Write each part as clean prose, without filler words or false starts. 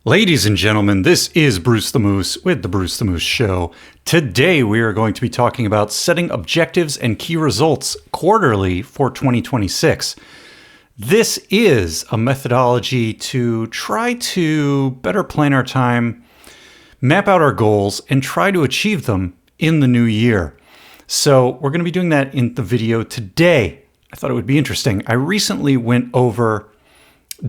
Ladies and gentlemen, this is Bruce the Moose with the Bruce the Moose Show. Today we are going to be talking about setting objectives and key results quarterly for 2026. This is a methodology to try to better plan our time, map out our goals, and try to achieve them in the new year. So we're going to be doing that in the video today. I thought it would be interesting. I recently went over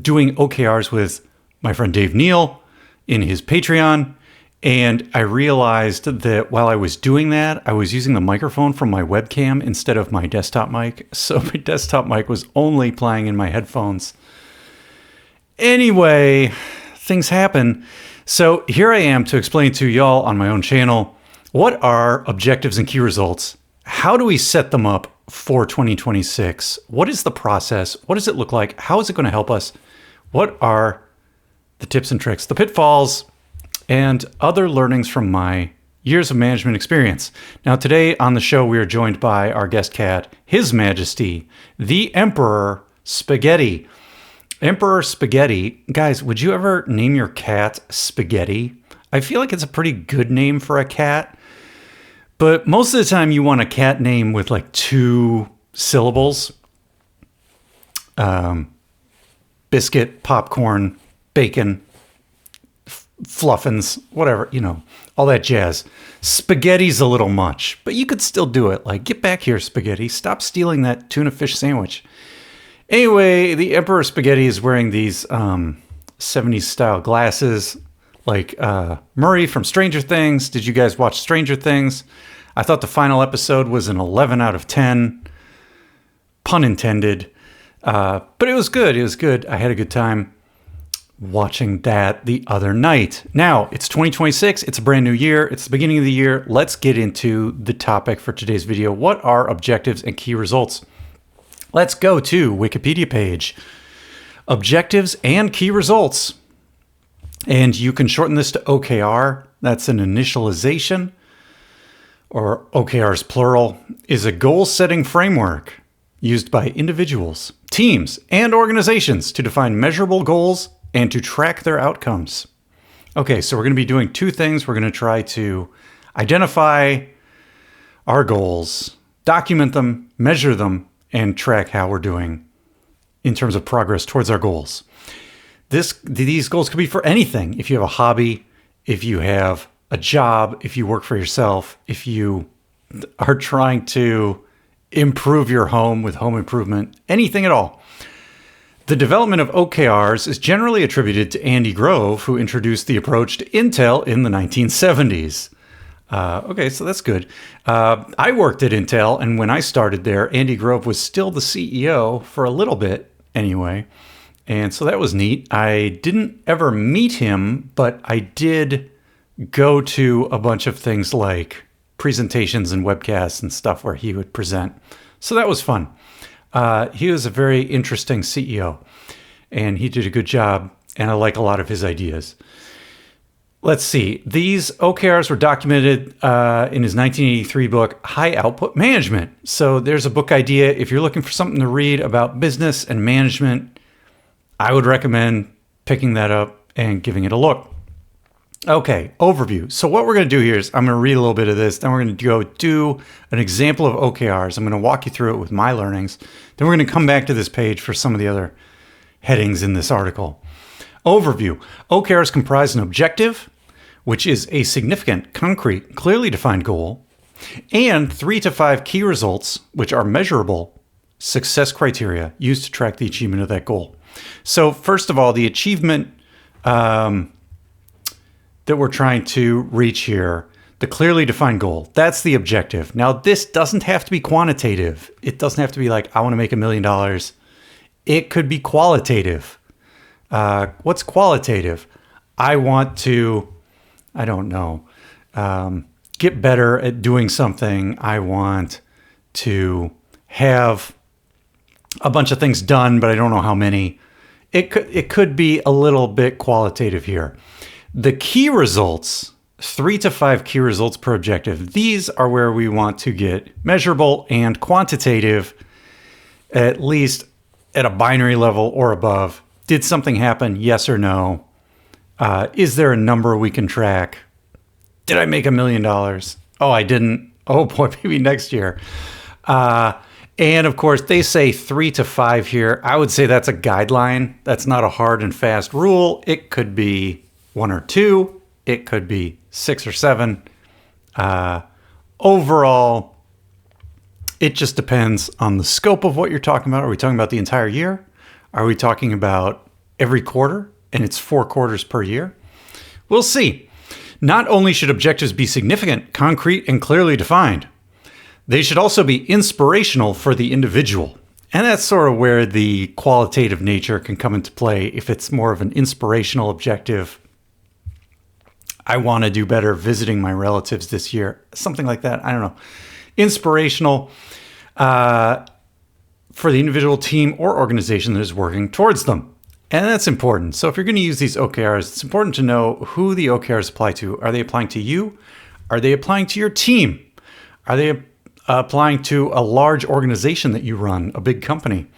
doing OKRs with my friend Dave Neal in his Patreon, and I realized that while I was doing that, I was using the microphone from my webcam instead of my desktop mic. So my desktop mic was only playing in my headphones. Anyway, things happen. So here I am to explain to y'all on my own channel, what are objectives and key results? How do we set them up for 2026? What is the process? What does it look like? How is it going to help us? What are the tips and tricks, the pitfalls, and other learnings from my years of management experience? Now, today on the show, we are joined by our guest cat, His Majesty, the Emperor Spaghetti. Emperor Spaghetti. Guys, would you ever name your cat Spaghetti? I feel like it's a pretty good name for a cat, but most of the time you want a cat name with like 2 syllables. Biscuit, popcorn, bacon, fluffins, whatever, all that jazz. Spaghetti's a little much, but you could still do it. Like, get back here, Spaghetti. Stop stealing that tuna fish sandwich. Anyway, the Emperor Spaghetti is wearing these 70s style glasses, like Murray from Stranger Things. Did you guys watch Stranger Things? I thought the final episode was an 11 out of 10. Pun intended. But it was good. It was good. I had a good time watching that the other night. Now, it's 2026. It's a brand new year. It's the beginning of the year. Let's get into the topic for today's video. What are objectives and key results? Let's go to Wikipedia page. Objectives and key results. And you can shorten this to OKR. That's an initialization, or OKRs plural, is a goal-setting framework used by individuals, teams, and organizations to define measurable goals and to track their outcomes. Okay, so we're going to be doing 2 things. We're going to try to identify our goals, document them, measure them, and track how we're doing in terms of progress towards our goals. These goals could be for anything. If you have a hobby, if you have a job, if you work for yourself, if you are trying to improve your home with home improvement, anything at all. The development of OKRs is generally attributed to Andy Grove, who introduced the approach to Intel in the 1970s. Okay, so that's good. I worked at Intel, and when I started there, Andy Grove was still the CEO for a little bit anyway. And so that was neat. I didn't ever meet him, but I did go to a bunch of things like presentations and webcasts and stuff where he would present. So that was fun. He was a very interesting CEO, and he did a good job, and I like a lot of his ideas. Let's see. These OKRs were documented in his 1983 book, High Output Management. So there's a book idea. If you're looking for something to read about business and management, I would recommend picking that up and giving it a look. Okay, overview. So what we're going to do here is I'm going to read a little bit of this. Then we're going to go do an example of OKRs. I'm going to walk you through it with my learnings. Then we're going to come back to this page for some of the other headings in this article. Overview. OKRs comprise an objective, which is a significant, concrete, clearly defined goal, and 3 to 5 key results, which are measurable success criteria used to track the achievement of that goal. So first of all, the achievement that we're trying to reach here, the clearly defined goal, that's the objective. Now, this doesn't have to be quantitative. It doesn't have to be like, I want to make $1 million. It could be qualitative. What's qualitative? I want to, I don't know, get better at doing something. I want to have a bunch of things done, but I don't know how many. It could be a little bit qualitative here. The key results, 3 to 5 key results per objective. These are where we want to get measurable and quantitative, at least at a binary level or above. Did something happen? Yes or no? Is there a number we can track? Did I make $1 million? Oh, I didn't. Oh boy, maybe next year. And of course, they say 3 to 5 here. I would say that's a guideline. That's not a hard and fast rule. It could be 1 or 2. It could be 6 or 7. Overall, it just depends on the scope of what you're talking about. Are we talking about the entire year? Are we talking about every quarter? And it's 4 quarters per year? We'll see. Not only should objectives be significant, concrete, and clearly defined, they should also be inspirational for the individual. And that's sort of where the qualitative nature can come into play. If it's more of an inspirational objective, I want to do better visiting my relatives this year, something like that. I don't know. Inspirational for the individual team or organization that is working towards them. And that's important. So if you're going to use these OKRs, it's important to know who the OKRs apply to. Are they applying to you? Are they applying to your team? Are they applying to a large organization that you run, a big company?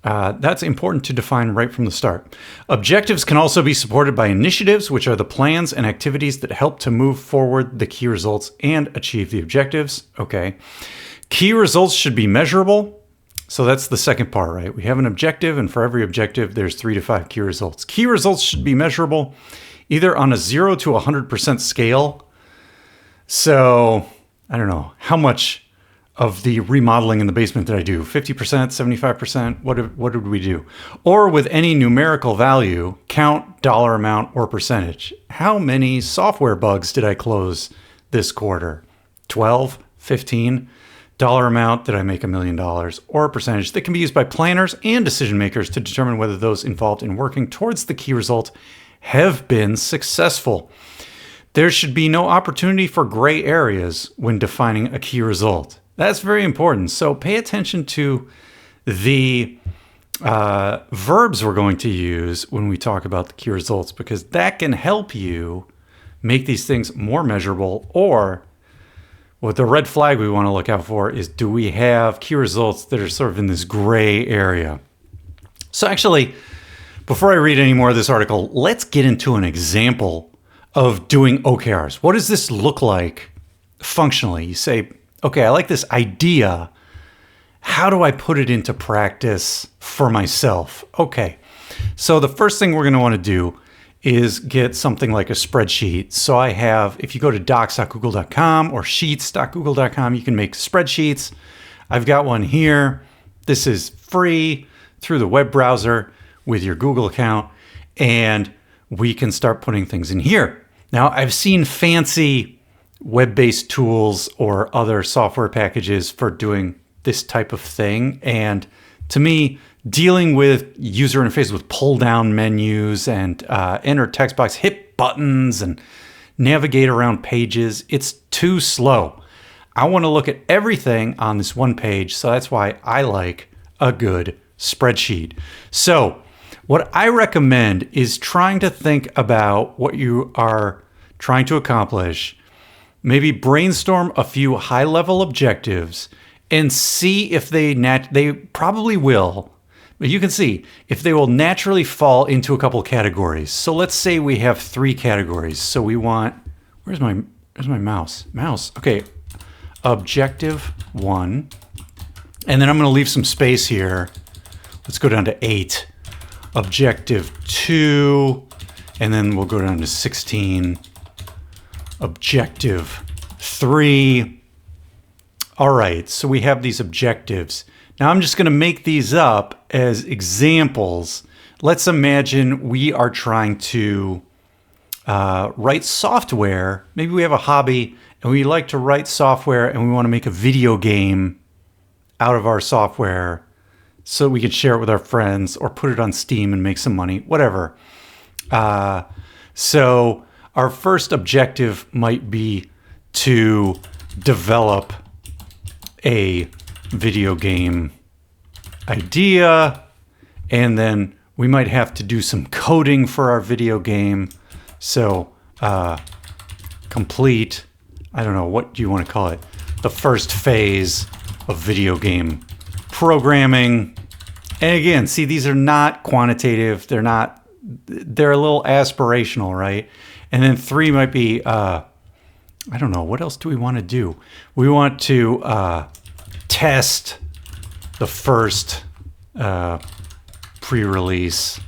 That's important to define right from the start. Objectives can also be supported by initiatives, which are the plans and activities that help to move forward the key results and achieve the objectives. Okay. Key results should be measurable. So that's the second part, right? We have an objective, and for every objective, there's 3 to 5 key results. Key results should be measurable, either on a 0 to 100% scale. So I don't know, how much of the remodeling in the basement did I do? 50%, 75%? What did we do? Or with any numerical value, count, dollar amount, or percentage. How many software bugs did I close this quarter? 12, 15? Dollar amount, did I make $1 million? Or a percentage that can be used by planners and decision makers to determine whether those involved in working towards the key result have been successful. There should be no opportunity for gray areas when defining a key result. That's very important. So pay attention to the verbs we're going to use when we talk about the key results, because that can help you make these things more measurable. Or what the red flag we want to look out for is, do we have key results that are sort of in this gray area? So actually, before I read any more of this article, let's get into an example of doing OKRs. What does this look like functionally? You say, okay, I like this idea. How do I put it into practice for myself? Okay, so the first thing we're going to want to do is get something like a spreadsheet. So I have, if you go to docs.google.com or sheets.google.com, you can make spreadsheets. I've got one here. This is free through the web browser with your Google account, and we can start putting things in here. Now, I've seen fancy web-based tools or other software packages for doing this type of thing. And to me, dealing with user interfaces with pull-down menus and enter text box, hit buttons and navigate around pages, it's too slow. I want to look at everything on this one page, so that's why I like a good spreadsheet. So what I recommend is trying to think about what you are trying to accomplish, maybe brainstorm a few high-level objectives and see if they probably will, but you can see if they will naturally fall into a couple categories. So let's say we have 3 categories. So we want, where's my mouse? Okay, objective 1. And then I'm going to leave some space here. Let's go down to 8. Objective 2. And then we'll go down to 16. Objective 3. All right, so we have these objectives. Now I'm just going to make these up as examples. Let's imagine we are trying to write software. Maybe we have a hobby and we like to write software and we want to make a video game out of our software so we can share it with our friends or put it on Steam and make some money, whatever. So our first objective might be to develop a video game idea, and then we might have to do some coding for our video game. So complete, I don't know, what do you want to call it? The first phase of video game programming. And again, see, these are not quantitative. They're not they're a little aspirational, right? And then 3 might be, I don't know, what else do we want to do? We want to test the first pre-release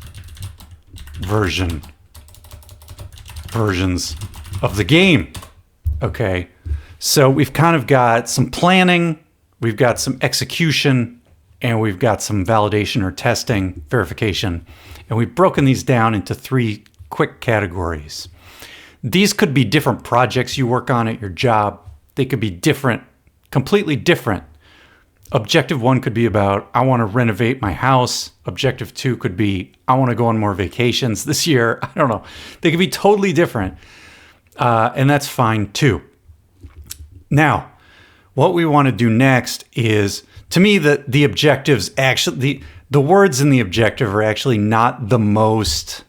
versions of the game. Okay, so we've kind of got some planning, we've got some execution, and we've got some validation or testing, verification. And we've broken these down into 3 quick categories. These could be different projects you work on at your job. They could be different, completely different. Objective 1 could be about, I want to renovate my house. Objective 2 could be, I want to go on more vacations this year. I don't know. They could be totally different. And that's fine too. Now, what we want to do next is, to me, the objectives actually, the words in the objective are actually not the most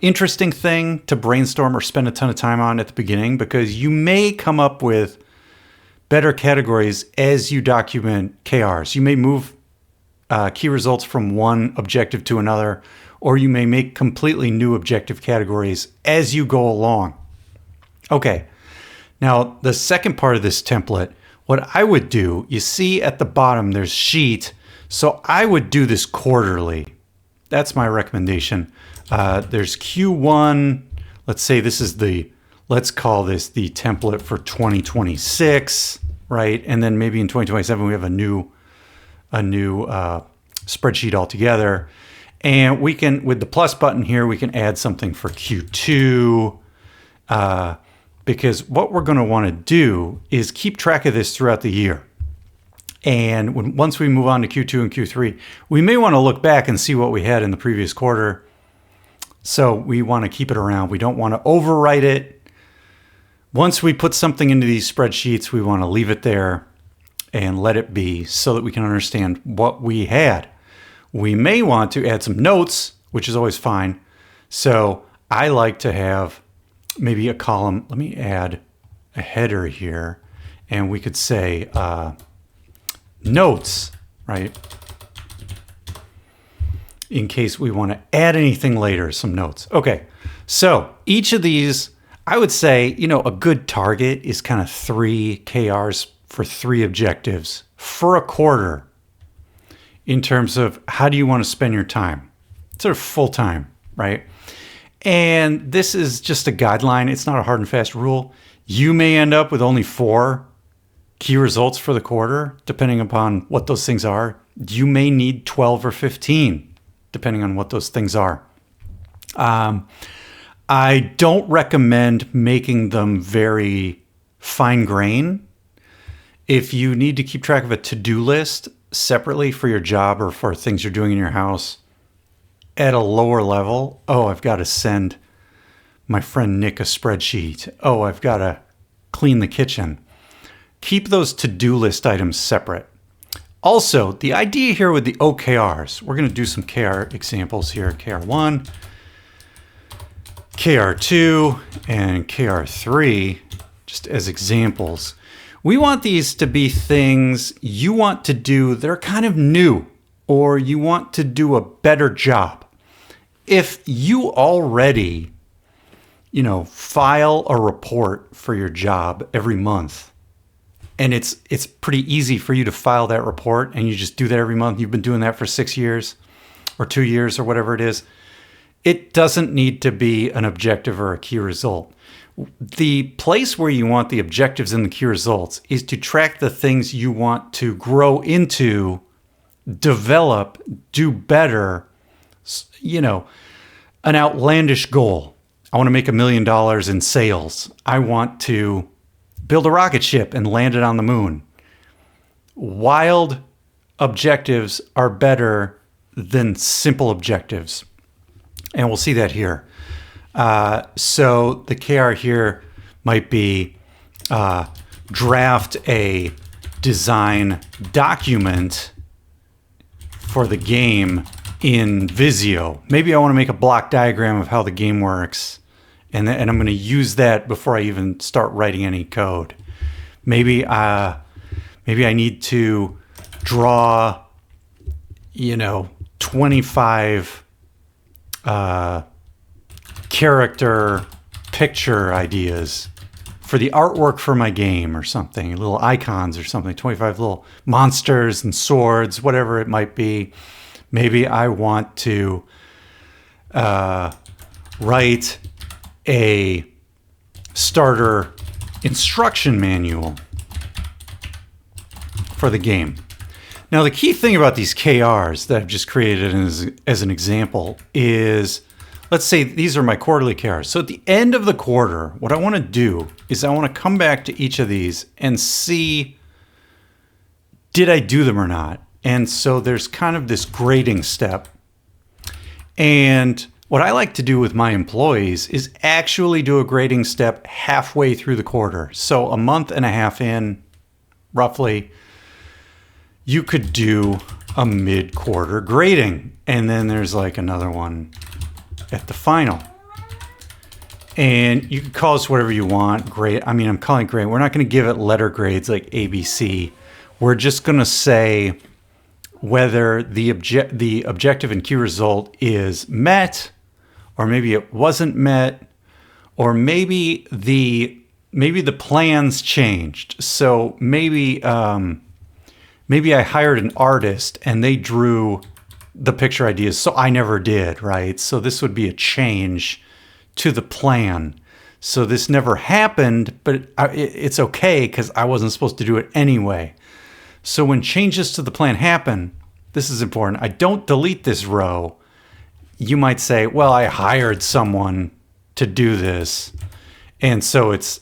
interesting thing to brainstorm or spend a ton of time on at the beginning, because you may come up with better categories as you document KRs. You may move key results from one objective to another, or you may make completely new objective categories as you go along. Okay, now the second part of this template, what I would do, you see at the bottom there's sheet, so I would do this quarterly. That's my recommendation. There's Q1, let's say this is let's call this the template for 2026, right? And then maybe in 2027 we have a new spreadsheet altogether. And we can, with the plus button here, we can add something for Q2, because what we're going to want to do is keep track of this throughout the year. And once we move on to Q2 and Q3, we may want to look back and see what we had in the previous quarter. So we want to keep it around. We don't want to overwrite it. Once we put something into these spreadsheets, we want to leave it there and let it be so that we can understand what we had. We may want to add some notes, which is always fine. So I like to have maybe a column. Let me add a header here, and we could say notes, right? In case we want to add anything later, some notes. Okay, so each of these, I would say, a good target is kind of 3 KRs for 3 objectives for a quarter in terms of how do you want to spend your time, sort of full time, right? And this is just a guideline. It's not a hard and fast rule. You may end up with only 4 key results for the quarter, depending upon what those things are. You may need 12 or 15, depending on what those things are. I don't recommend making them very fine grain. If you need to keep track of a to-do list separately for your job or for things you're doing in your house at a lower level, I've got to send my friend Nick a spreadsheet. I've got to clean the kitchen. Keep those to-do list items separate. Also, the idea here with the OKRs, we're going to do some KR examples here. KR1, KR2, and KR3, just as examples. We want these to be things you want to do that are kind of new, or you want to do a better job. If you already, file a report for your job every month, and it's pretty easy for you to file that report, and you just do that every month. You've been doing that for 6 years or 2 years or whatever it is. It doesn't need to be an objective or a key result. The place where you want the objectives and the key results is to track the things you want to grow into, develop, do better, an outlandish goal. I want to make $1 million in sales. I want to build a rocket ship and land it on the moon. Wild objectives are better than simple objectives. And we'll see that here. So the KR here might be draft a design document for the game in Visio. Maybe I want to make a block diagram of how the game works, and I'm going to use that before I even start writing any code. Maybe I need to draw, 25 character picture ideas for the artwork for my game or something, little icons or something, 25 little monsters and swords, whatever it might be. Maybe I want to write a starter instruction manual for the game. Now, the key thing about these KRs that I've just created as an example is, let's say these are my quarterly KRs. So at the end of the quarter, what I want to do is I want to come back to each of these and see, did I do them or not? And so there's kind of this grading step. And what I like to do with my employees is actually do a grading step halfway through the quarter. So a month and a half in, roughly, you could do a mid-quarter grading. And then there's like another one at the final. And you can call this whatever you want. Grade. I mean, I'm calling it grade. We're not going to give it letter grades like ABC. We're just going to say whether the objective and key result is met, or maybe it wasn't met, or maybe the plans changed. So maybe I hired an artist and they drew the picture ideas, so I never did, right? So this would be a change to the plan. So this never happened, but it's okay because I wasn't supposed to do it anyway. So when changes to the plan happen, this is important. I don't delete this row. You might say, well, I hired someone to do this. And so it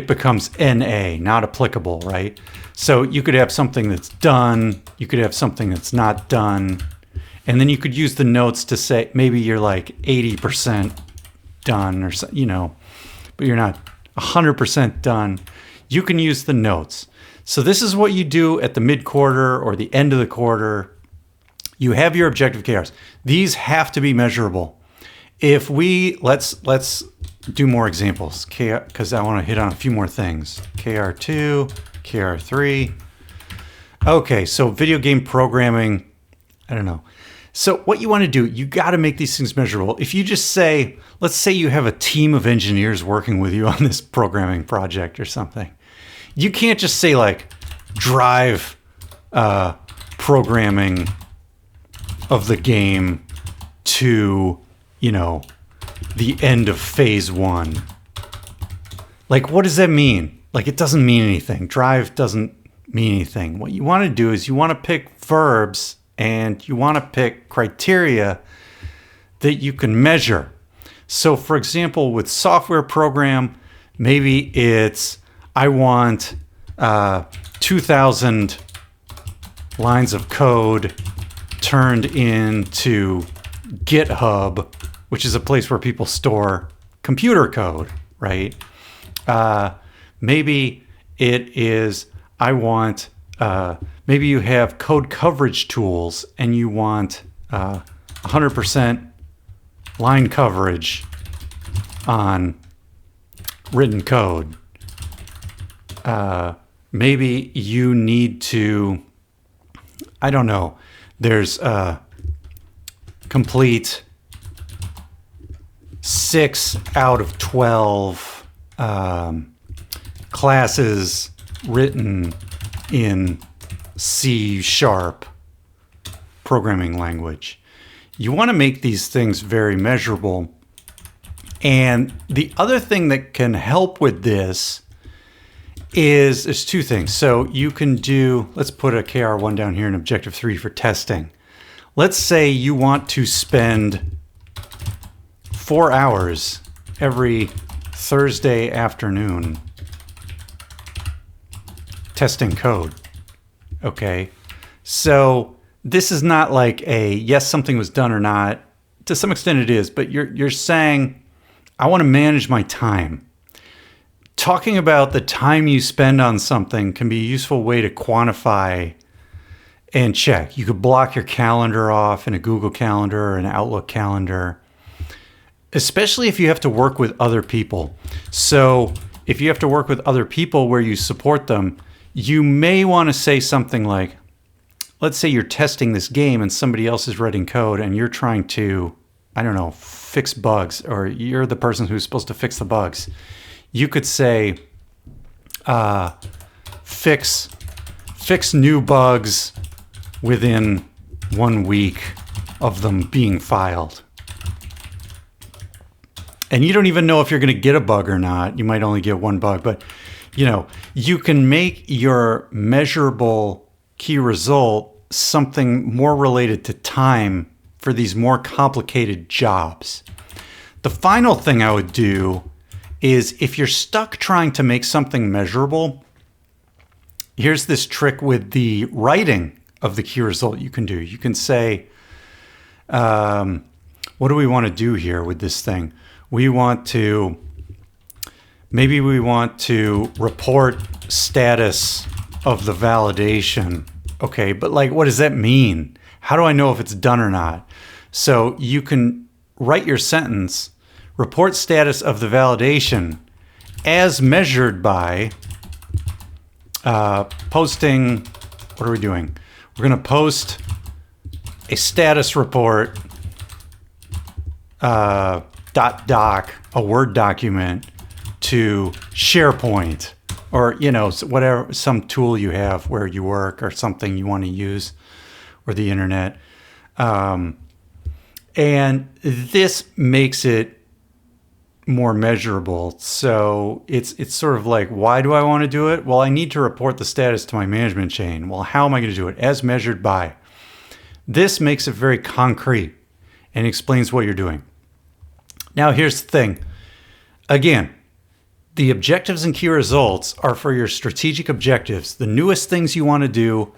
becomes NA, not applicable, right? So you could have something that's done, you could have something that's not done, and then you could use the notes to say, maybe you're like 80% done or so, but you're not 100% done. You can use the notes. So this is what you do at the mid-quarter or the end of the quarter. You have your objective KRs. These have to be measurable. If let's do more examples, because I want to hit on a few more things. KR2, KR3. Okay, so video game programming, I don't know. So what you want to do, you got to make these things measurable. If you just say, let's say you have a team of engineers working with you on this programming project or something. You can't just say like drive programming of the game to, the end of phase 1. Like, what does that mean? Like, it doesn't mean anything. Drive doesn't mean anything. What you want to do is you want to pick verbs and you want to pick criteria that you can measure. So, for example, with software program, maybe it's, I want 2,000 lines of code turned into GitHub, which is a place where people store computer code, right? Maybe it is, I want, maybe you have code coverage tools and you want 100% line coverage on written code. Maybe you need to, I don't know, there's complete 6 out of 12 classes written in C# programming language. You want to make these things very measurable. And the other thing that can help with this is there's two things. So you can do, let's put a KR1 down here and objective 3 for testing. Let's say you want to spend 4 hours every Thursday afternoon testing code. Okay. So this is not like a yes, something was done or not. To some extent it is, but you're saying, I want to manage my time. Talking about the time you spend on something can be a useful way to quantify and check. You could block your calendar off in a Google Calendar or an Outlook calendar, especially if you have to work with other people. So if you have to work with other people where you support them, you may want to say something like, let's say you're testing this game and somebody else is writing code and you're trying to, I don't know, fix bugs, or you're the person who's supposed to fix the bugs. You could say, fix new bugs within 1 week of them being filed. And you don't even know if you're going to get a bug or not. You might only get one bug, but you can make your measurable key result something more related to time for these more complicated jobs. The final thing I would do is, if you're stuck trying to make something measurable, here's this trick with the writing of the key result you can do. You can say, what do we want to do here with this thing? Maybe we want to report status of the validation. Okay, but what does that mean? How do I know if it's done or not? So you can write your sentence, report status of the validation as measured by posting, what are we doing? We're going to post a status report .doc, a Word document, to SharePoint, or whatever, some tool you have where you work or something you want to use, or the internet. And this makes it more measurable. So it's sort of like, why do I want to do it? Well, I need to report the status to my management chain. Well, how am I going to do it? As measured by. This makes it very concrete and explains what you're doing. Now, here's the thing. Again, the objectives and key results are for your strategic objectives, the newest things you want to do,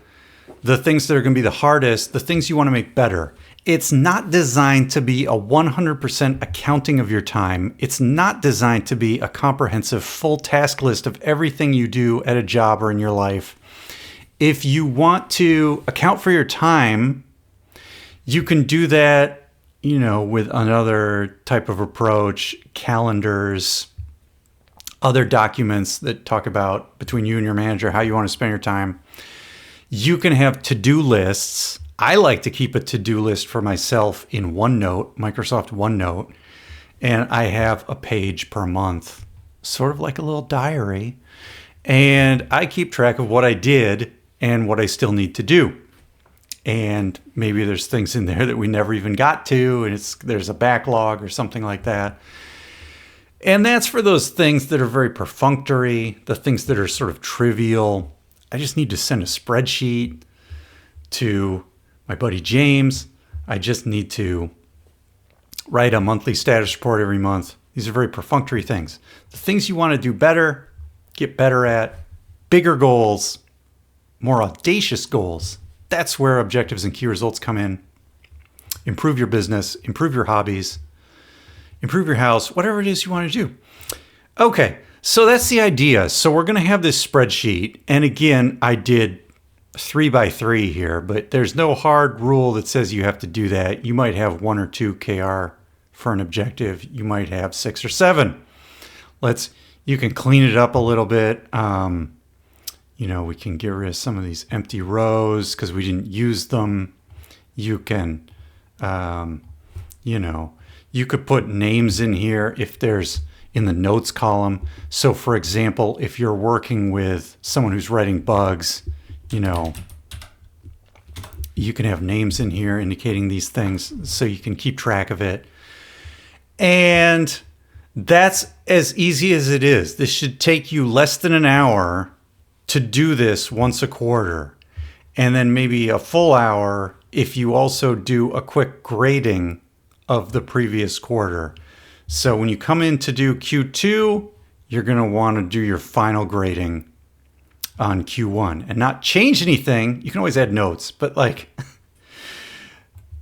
the things that are going to be the hardest, the things you want to make better. It's not designed to be a 100% accounting of your time. It's not designed to be a comprehensive full task list of everything you do at a job or in your life. If you want to account for your time, you can do that with another type of approach, calendars, other documents that talk about, between you and your manager, how you want to spend your time. You can have to-do lists. I like to keep a to-do list for myself in OneNote, Microsoft OneNote, and I have a page per month, sort of like a little diary. And I keep track of what I did and what I still need to do. And maybe there's things in there that we never even got to, and there's a backlog or something like that. And that's for those things that are very perfunctory, the things that are sort of trivial. I just need to send a spreadsheet to my buddy James. I just need to write a monthly status report every month. These are very perfunctory things. The things you want to do better, get better at, bigger goals, more audacious goals. That's where objectives and key results come in. Improve your business, improve your hobbies, improve your house, whatever it is you want to do. Okay, so that's the idea. So we're going to have this spreadsheet. And again, I did 3x3 here, but there's no hard rule that says you have to do that. You might have 1 or 2 KR for an objective. You might have 6 or 7. You can clean it up a little bit. We can get rid of some of these empty rows because we didn't use them. You can, you could put names in here if there's in the notes column. So for example, if you're working with someone who's writing bugs, you can have names in here indicating these things so you can keep track of it. And that's as easy as it is. This should take you less than an hour to do this once a quarter, and then maybe a full hour if you also do a quick grading of the previous quarter. So when you come in to do Q2, you're going to want to do your final grading on Q1 and not change anything. You can always add notes, but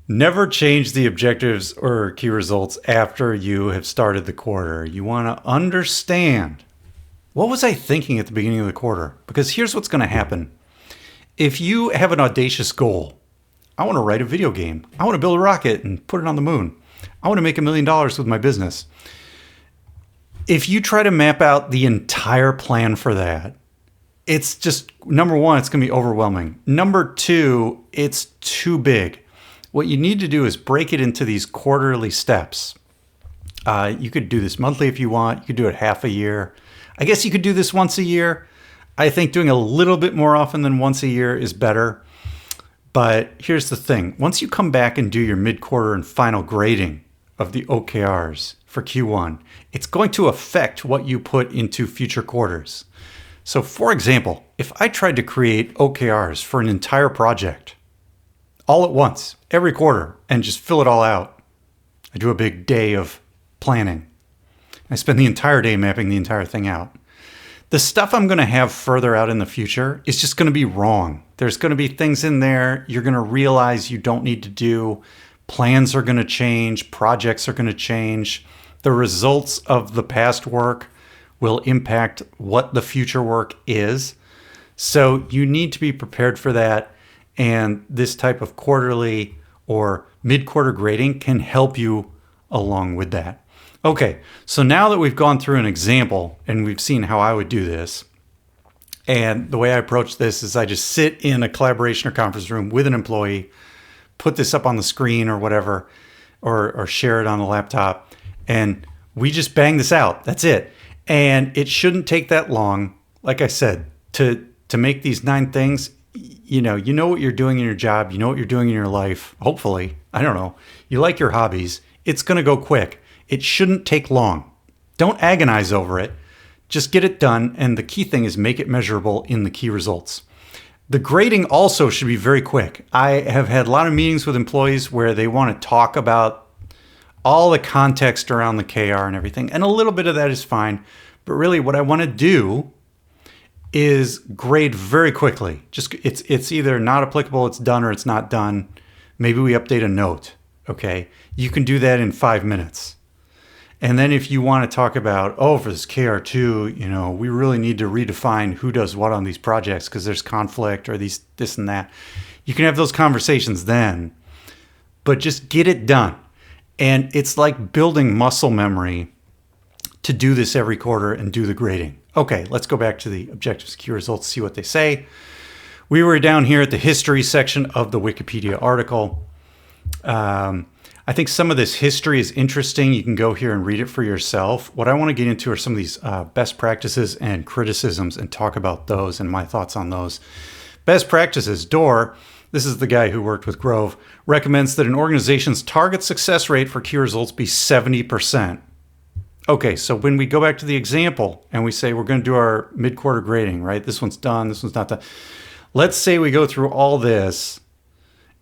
never change the objectives or key results after you have started the quarter. You want to understand, what was I thinking at the beginning of the quarter? Because here's what's going to happen. If you have an audacious goal, I want to write a video game. I want to build a rocket and put it on the moon. I want to make $1 million with my business. If you try to map out the entire plan for that, it's just, number one, it's going to be overwhelming. Number two, it's too big. What you need to do is break it into these quarterly steps. You could do this monthly if you want. You could do it half a year. I guess you could do this once a year. I think doing a little bit more often than once a year is better. But here's the thing. Once you come back and do your mid-quarter and final grading of the OKRs for Q1, it's going to affect what you put into future quarters. So for example, if I tried to create OKRs for an entire project all at once, every quarter, and just fill it all out, I do a big day of planning. I spend the entire day mapping the entire thing out. The stuff I'm going to have further out in the future is just going to be wrong. There's going to be things in there you're going to realize you don't need to do. Plans are going to change. Projects are going to change. The results of the past work will impact what the future work is. So you need to be prepared for that. And this type of quarterly or mid-quarter grading can help you along with that. Okay, so now that we've gone through an example and we've seen how I would do this, and the way I approach this is I just sit in a collaboration or conference room with an employee, put this up on the screen or whatever, or share it on the laptop, and we just bang this out. That's it. And it shouldn't take that long. Like I said, to make these 9 things, you know what you're doing in your job, you know what you're doing in your life, hopefully. I don't know. You like your hobbies. It's going to go quick. It shouldn't take long. Don't agonize over it. Just get it done. And the key thing is make it measurable in the key results. The grading also should be very quick. I have had a lot of meetings with employees where they want to talk about all the context around the KR and everything. And a little bit of that is fine. But really what I want to do is grade very quickly. Just it's either not applicable, it's done, or it's not done. Maybe we update a note. Okay. You can do that in 5 minutes. And then if you want to talk about, for this KR2, we really need to redefine who does what on these projects because there's conflict or this and that. You can have those conversations then, but just get it done. And it's like building muscle memory to do this every quarter and do the grading. Okay, let's go back to the objectives, key results, see what they say. We were down here at the history section of the Wikipedia article. I think some of this history is interesting. You can go here and read it for yourself. What I want to get into are some of these best practices and criticisms and talk about those and my thoughts on those. Best practices, Dorr, this is the guy who worked with Grove, recommends that an organization's target success rate for key results be 70%. Okay, so when we go back to the example and we say we're going to do our mid-quarter grading, right? This one's done, this one's not done. Let's say we go through all this.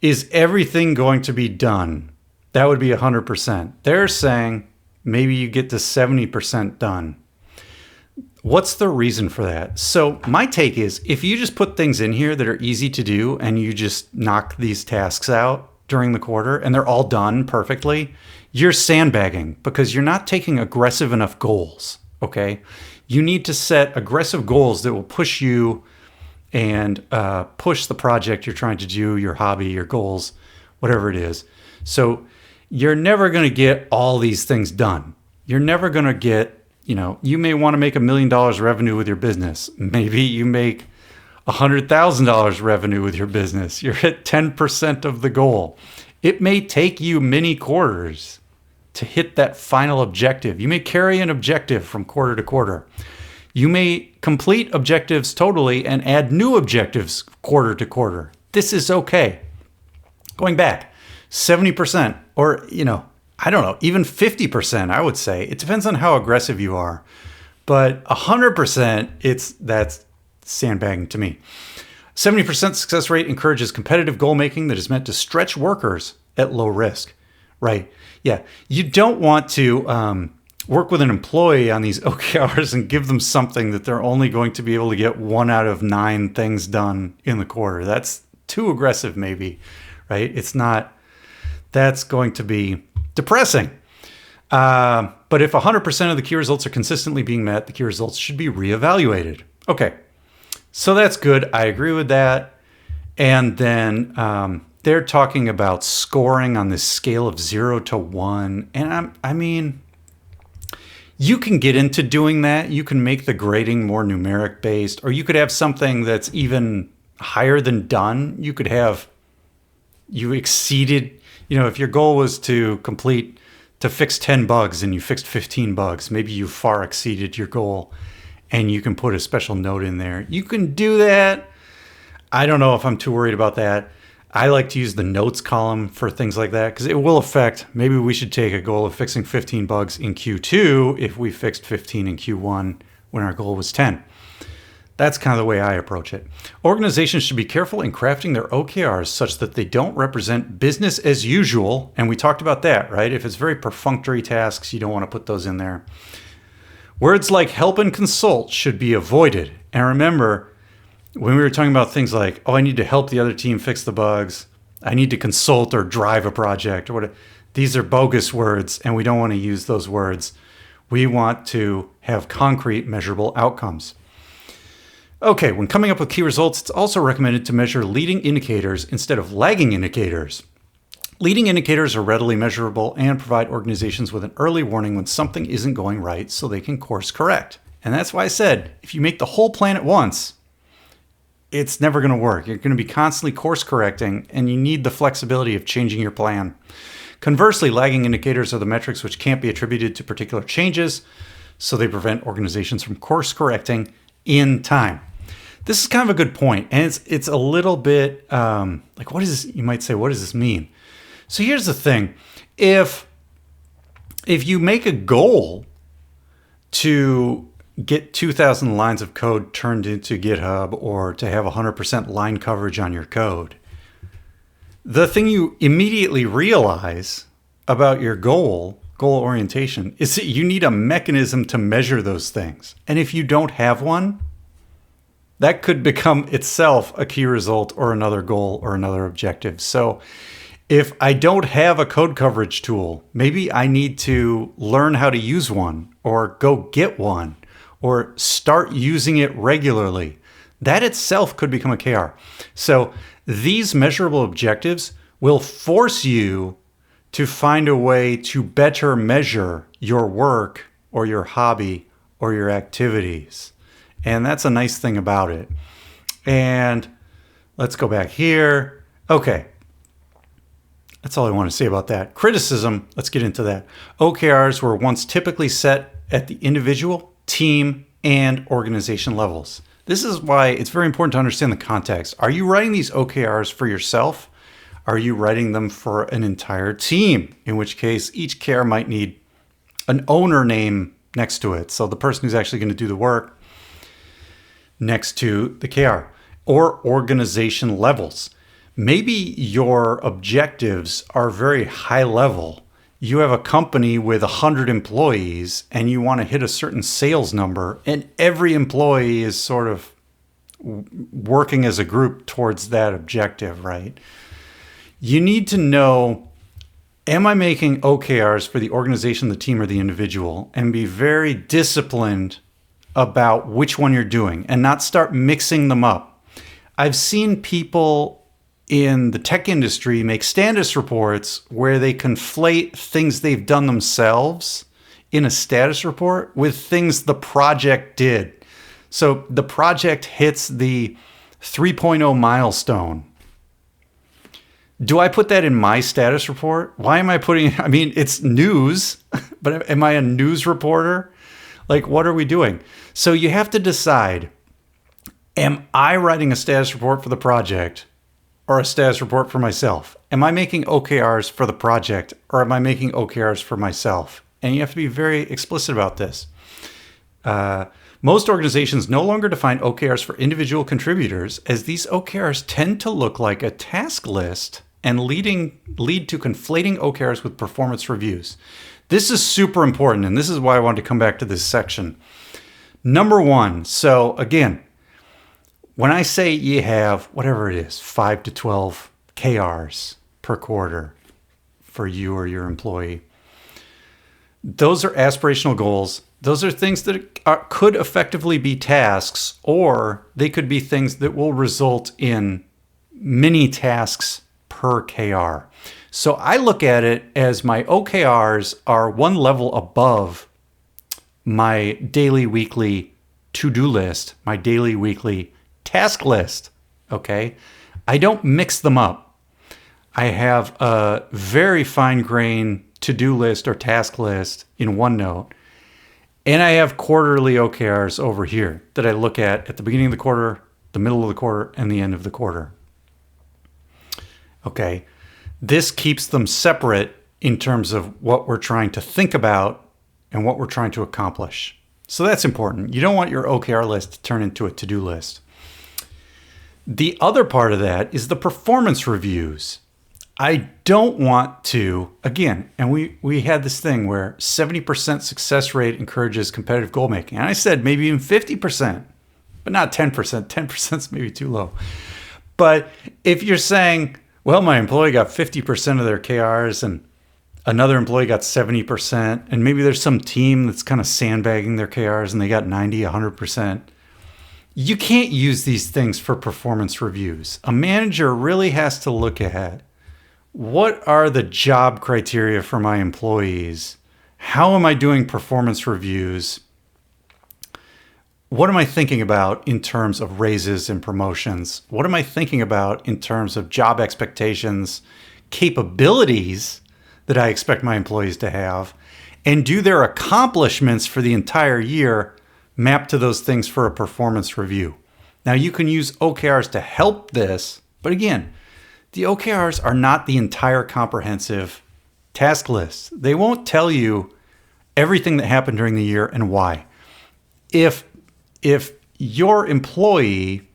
Is everything going to be done? That would be 100%. They're saying maybe you get to 70% done. What's the reason for that? So my take is if you just put things in here that are easy to do and you just knock these tasks out during the quarter and they're all done perfectly, you're sandbagging because you're not taking aggressive enough goals, okay? You need to set aggressive goals that will push you and push the project you're trying to do, your hobby, your goals, whatever it is. So you're never going to get all these things done. You're never going to get, you may want to make $1 million revenue with your business. Maybe you make $100,000 revenue with your business. You're at 10% of the goal. It may take you many quarters to hit that final objective. You may carry an objective from quarter to quarter. You may complete objectives totally and add new objectives quarter to quarter. This is okay. Going back, 70% or, I don't know, even 50%, I would say. It depends on how aggressive you are. But 100%, that's sandbagging to me. 70% success rate encourages competitive goal making that is meant to stretch workers at low risk. Right. Yeah. You don't want to work with an employee on these OKRs and give them something that they're only going to be able to get 1 out of 9 things done in the quarter. That's too aggressive, maybe. Right. It's not. That's going to be depressing. But if 100% of the key results are consistently being met, the key results should be reevaluated. Okay. So that's good. I agree with that. And then they're talking about scoring on this scale of 0 to 1. And I mean, You can get into doing that. You can make the grading more numeric based, or you could have something that's even higher than done. You could have, you exceeded, if your goal was to fix 10 bugs and you fixed 15 bugs, maybe you far exceeded your goal and you can put a special note in there. You can do that. I don't know if I'm too worried about that. I like to use the notes column for things like that because it will affect, maybe we should take a goal of fixing 15 bugs in Q2 if we fixed 15 in Q1 when our goal was 10. That's kind of the way I approach it. Organizations should be careful in crafting their OKRs such that they don't represent business as usual. And we talked about that, right? If it's very perfunctory tasks, you don't want to put those in there. Words like help and consult should be avoided. And remember, when we were talking about things like, I need to help the other team fix the bugs, I need to consult or drive a project, or whatever. These are bogus words, and we don't want to use those words. We want to have concrete, measurable outcomes. Okay, when coming up with key results, it's also recommended to measure leading indicators instead of lagging indicators. Leading indicators are readily measurable and provide organizations with an early warning when something isn't going right so they can course correct. And that's why I said, if you make the whole plan at once, it's never going to work. You're going to be constantly course correcting, and you need the flexibility of changing your plan. Conversely, lagging indicators are the metrics which can't be attributed to particular changes, so they prevent organizations from course correcting in time. This is kind of a good point, and it's a little bit like, what is this? You might say, what does this mean? So here's the thing. If you make a goal to get 2,000 lines of code turned into GitHub or to have 100% line coverage on your code, the thing you immediately realize about your goal orientation is that you need a mechanism to measure those things. And if you don't have one, that could become itself a key result or another goal or another objective. So if I don't have a code coverage tool, maybe I need to learn how to use one or go get one or start using it regularly. That itself could become a KR. So these measurable objectives will force you to find a way to better measure your work or your hobby or your activities. And that's a nice thing about it. And let's go back here. Okay. That's all I want to say about that. Criticism, let's get into that. OKRs were once typically set at the individual, team, and organization levels. This is why it's very important to understand the context. Are you writing these OKRs for yourself? Are you writing them for an entire team? In which case, each KR might need an owner name next to it. So the person who's actually going to do the work next to the KR. Or organization levels. Maybe your objectives are very high level. You have a company with 100 employees and you want to hit a certain sales number, and every employee is sort of working as a group towards that objective, right? You need to know, am I making OKRs for the organization, the team, or the individual? And be very disciplined about which one you're doing and not start mixing them up. I've seen people in the tech industry make status reports where they conflate things they've done themselves in a status report with things the project did. So the project hits the 3.0 milestone. Do I put that in my status report? Why am I putting, it's news, but am I a news reporter? Like, what are we doing? So you have to decide, am I writing a status report for the project or a status report for myself? Am I making OKRs for the project or am I making OKRs for myself? And you have to be very explicit about this. Most organizations no longer define OKRs for individual contributors, as these OKRs tend to look like a task list and lead to conflating OKRs with performance reviews. This is super important, and this is why I wanted to come back to this section. Number one, so again, when I say you have, whatever it is, 5 to 12 KRs per quarter for you or your employee, those are aspirational goals. Those are things that could effectively be tasks, or they could be things that will result in mini tasks per KR. So I look at it as my OKRs are one level above my daily, weekly to-do list, my daily, weekly task list. Okay. I don't mix them up. I have a very fine-grained to-do list or task list in OneNote. And I have quarterly OKRs over here that I look at the beginning of the quarter, the middle of the quarter, and the end of the quarter. Okay. This keeps them separate in terms of what we're trying to think about and what we're trying to accomplish. So that's important. You don't want your OKR list to turn into a to-do list. The other part of that is the performance reviews. I don't want to, again, and we had this thing where 70% success rate encourages competitive goal making. And I said maybe even 50%, but not 10%. 10% is maybe too low. But if you're saying, well, my employee got 50% of their KRs and another employee got 70%, and maybe there's some team that's kind of sandbagging their KRs and they got 90, 100%. You can't use these things for performance reviews. A manager really has to look at what are the job criteria for my employees? How am I doing performance reviews? What am I thinking about in terms of raises and promotions? What am I thinking about in terms of job expectations, capabilities that I expect my employees to have? And do their accomplishments for the entire year map to those things for a performance review? Now, you can use OKRs to help this, but again, the OKRs are not the entire comprehensive task list. They won't tell you everything that happened during the year and why. If your employee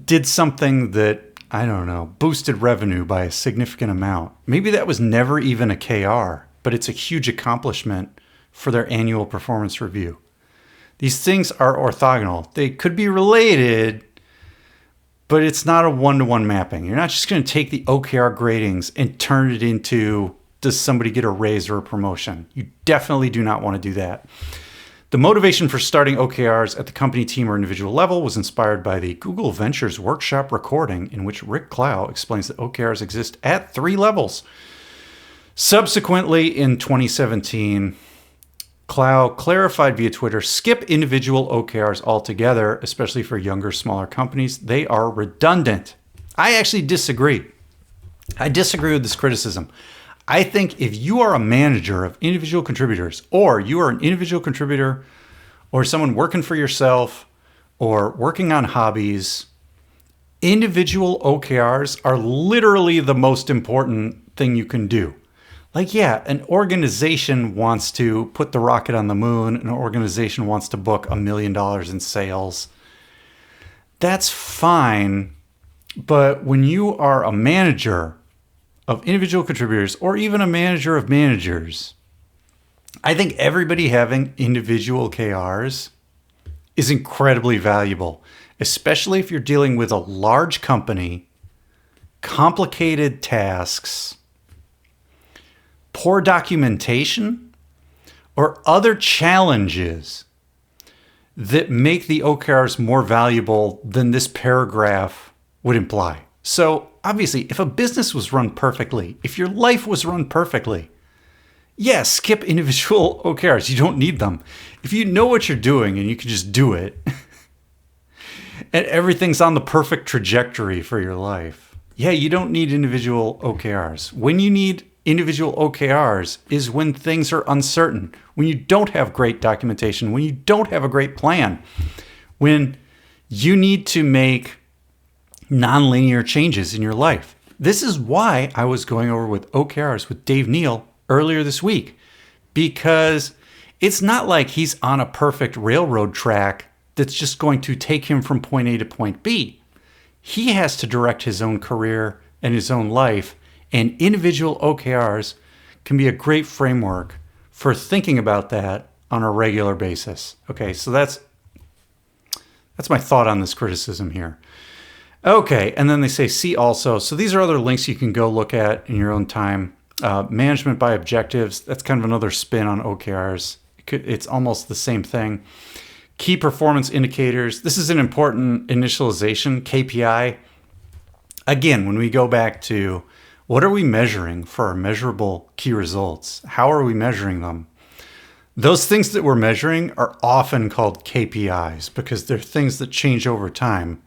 did something that, I don't know, boosted revenue by a significant amount, maybe that was never even a KR, but it's a huge accomplishment for their annual performance review. These things are orthogonal. They could be related, but it's not a one-to-one mapping. You're not just going to take the OKR gradings and turn it into, does somebody get a raise or a promotion? You definitely do not want to do that. The motivation for starting OKRs at the company, team, or individual level was inspired by the Google Ventures workshop recording in which Rick Clow explains that OKRs exist at 3 levels. Subsequently, in 2017, Clow clarified via Twitter, skip individual OKRs altogether, especially for younger, smaller companies. They are redundant. I actually disagree. I disagree with this criticism. I think if you are a manager of individual contributors, or you are an individual contributor, or someone working for yourself, or working on hobbies, individual OKRs are literally the most important thing you can do. Like, yeah, an organization wants to put the rocket on the moon. An organization wants to book $1 million in sales. That's fine. But when you are a manager of individual contributors, or even a manager of managers, I think everybody having individual KRs is incredibly valuable, especially if you're dealing with a large company, complicated tasks, poor documentation, or other challenges that make the OKRs more valuable than this paragraph would imply. So obviously, if a business was run perfectly, if your life was run perfectly, yes, skip individual OKRs. You don't need them. If you know what you're doing and you can just do it, and everything's on the perfect trajectory for your life, yeah, you don't need individual OKRs. When you need individual OKRs is when things are uncertain, when you don't have great documentation, when you don't have a great plan, when you need to make nonlinear changes in your life. This is why I was going over with OKRs with Dave Neal earlier this week, because it's not like he's on a perfect railroad track that's just going to take him from point A to point B. He has to direct his own career and his own life, and individual OKRs can be a great framework for thinking about that on a regular basis. Okay, so that's my thought on this criticism here. Okay, and then they say see also. So these are other links you can go look at in your own time. Management by objectives, that's kind of another spin on OKRs. It's almost the same thing. Key performance indicators. This is an important initialization, KPI. Again, when we go back to what are we measuring for our measurable key results? How are we measuring them? Those things that we're measuring are often called KPIs because they're things that change over time.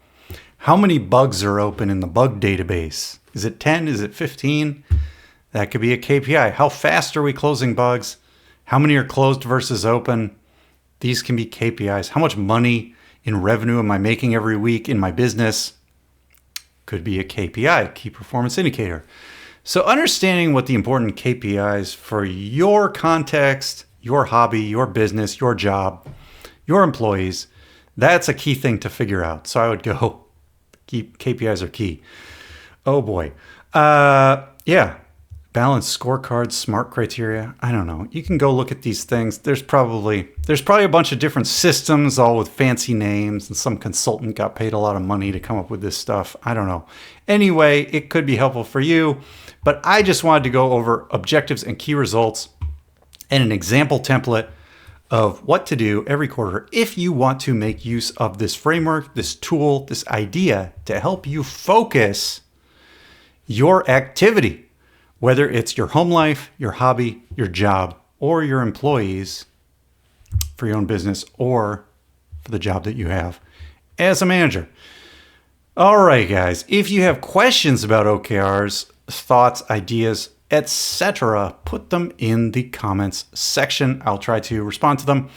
How many bugs are open in the bug database? Is it 10? Is it 15? That could be a KPI. How fast are we closing bugs? How many are closed versus open? These can be KPIs. How much money in revenue am I making every week in my business? Could be a KPI, key performance indicator. So understanding what the important KPIs for your context, your hobby, your business, your job, your employees, that's a key thing to figure out. So I would go, KPIs are key. Oh boy. Yeah. Balanced scorecards, SMART criteria. I don't know. You can go look at these things. There's probably a bunch of different systems, all with fancy names, and some consultant got paid a lot of money to come up with this stuff. I don't know. Anyway, it could be helpful for you, but I just wanted to go over objectives and key results and an example template of what to do every quarter if you want to make use of this framework, this tool, this idea to help you focus your activity. Whether it's your home life, your hobby, your job, or your employees for your own business or for the job that you have as a manager. All right, guys, if you have questions about OKRs, thoughts, ideas, etc., put them in the comments section. I'll try to respond to them.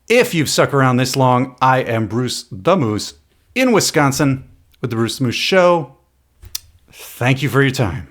If you've stuck around this long, I am Bruce the Moose in Wisconsin with the Bruce the Moose Show. Thank you for your time.